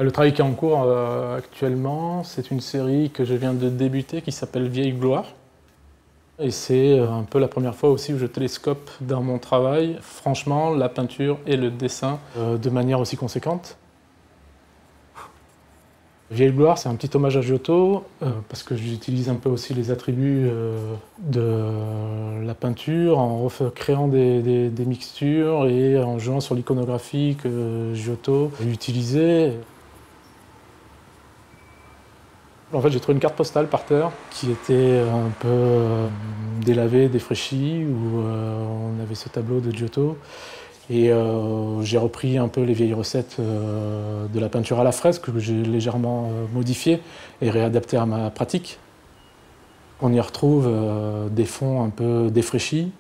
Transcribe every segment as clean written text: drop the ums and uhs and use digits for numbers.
Le travail qui est en cours actuellement, c'est une série que je viens de débuter qui s'appelle Vieille Gloire. Et c'est un peu la première fois aussi où je télescope dans mon travail, franchement, la peinture et le dessin de manière aussi conséquente. Vieille Gloire, c'est un petit hommage à Giotto, parce que j'utilise un peu aussi les attributs de la peinture en créant des mixtures et en jouant sur l'iconographie que Giotto utilisait. En fait, j'ai trouvé une carte postale par terre qui était un peu délavée, défraîchie, où on avait ce tableau de Giotto. Et j'ai repris un peu les vieilles recettes de la peinture à la fresque que j'ai légèrement modifiées et réadaptées à ma pratique. On y retrouve des fonds un peu défraîchis,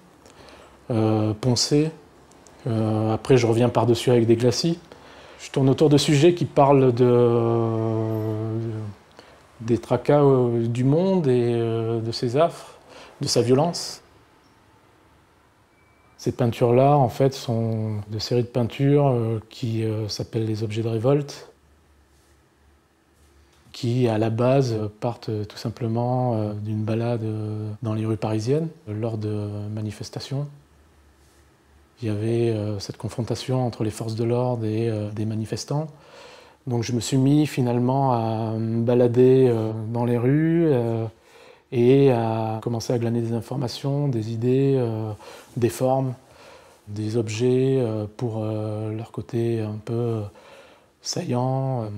poncés. Après, je reviens par-dessus avec des glacis. Je tourne autour de sujets qui parlent des tracas du monde et de ses affres, de sa violence. Ces peintures-là, en fait, sont de séries de peintures qui s'appellent les objets de révolte, qui, à la base, partent tout simplement d'une balade dans les rues parisiennes, lors de manifestations. Il y avait cette confrontation entre les forces de l'ordre et des manifestants. Donc je me suis mis finalement à me balader dans les rues et à commencer à glaner des informations, des idées, des formes, des objets pour leur côté un peu saillant,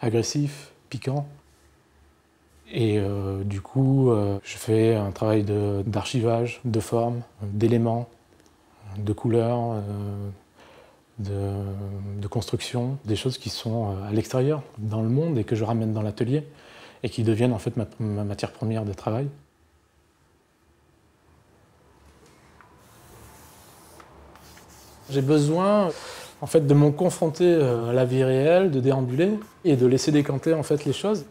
agressif, piquant. Et du coup, je fais un travail d'archivage, de forme, d'éléments, de couleurs, de construction, des choses qui sont à l'extérieur, dans le monde, et que je ramène dans l'atelier, et qui deviennent en fait ma matière première de travail. J'ai besoin en fait, de me confronter à la vie réelle, de déambuler, et de laisser décanter en fait, les choses.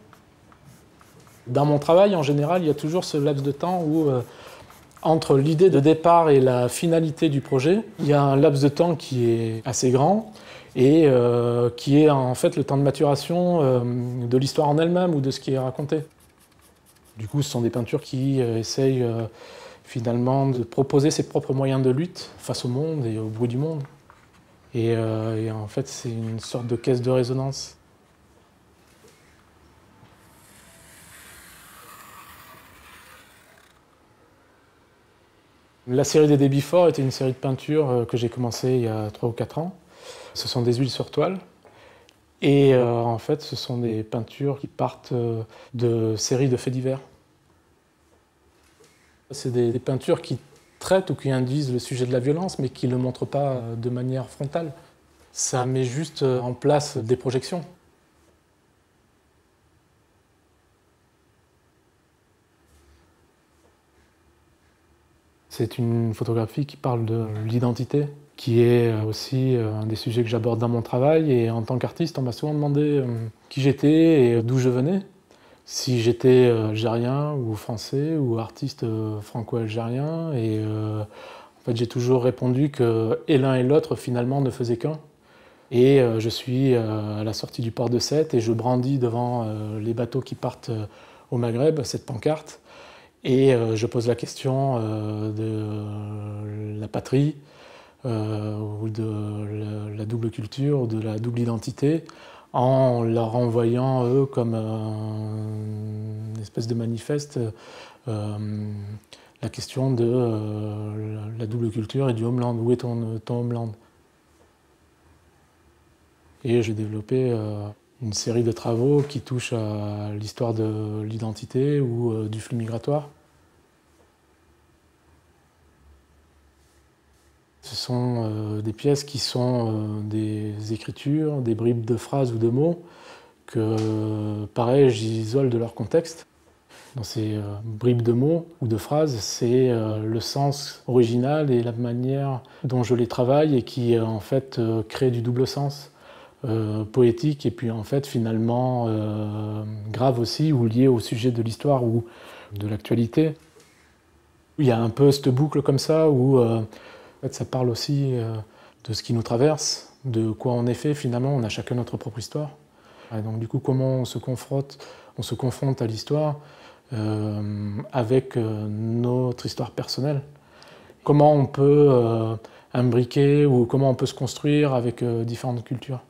Dans mon travail, en général, il y a toujours ce laps de temps où entre l'idée de départ et la finalité du projet, il y a un laps de temps qui est assez grand et qui est en fait le temps de maturation de l'histoire en elle-même ou de ce qui est raconté. Du coup, ce sont des peintures qui essayent finalement de proposer ses propres moyens de lutte face au monde et au bruit du monde. Et en fait, c'est une sorte de caisse de résonance. La série des Débits Forts était une série de peintures que j'ai commencé il y a 3 ou 4 ans. Ce sont des huiles sur toile. Et en fait, ce sont des peintures qui partent de séries de faits divers. C'est des peintures qui traitent ou qui induisent le sujet de la violence, mais qui ne le montrent pas de manière frontale. Ça met juste en place des projections. C'est une photographie qui parle de l'identité, qui est aussi un des sujets que j'aborde dans mon travail. Et en tant qu'artiste, on m'a souvent demandé qui j'étais et d'où je venais. Si j'étais algérien ou français ou artiste franco-algérien. Et en fait, j'ai toujours répondu que et l'un et l'autre finalement ne faisaient qu'un. Et je suis à la sortie du port de Sète et je brandis devant les bateaux qui partent au Maghreb cette pancarte. Et je pose la question de la patrie, ou de la double culture, ou de la double identité, en leur envoyant, eux, comme une espèce de manifeste, la question de la double culture et du homeland. Où est ton homeland? Et j'ai développé une série de travaux qui touchent à l'histoire de l'identité ou du flux migratoire. Ce sont des pièces qui sont des écritures, des bribes de phrases ou de mots que, pareil, j'isole de leur contexte. Dans ces bribes de mots ou de phrases, c'est le sens original et la manière dont je les travaille et qui, en fait, crée du double sens. Poétique et puis en fait finalement grave aussi ou lié au sujet de l'histoire ou de l'actualité. Il y a un peu cette boucle comme ça où en fait, ça parle aussi de ce qui nous traverse, de quoi on est fait finalement, on a chacun notre propre histoire. Et donc du coup, comment on se confronte à l'histoire avec notre histoire personnelle. Comment on peut imbriquer ou comment on peut se construire avec différentes cultures.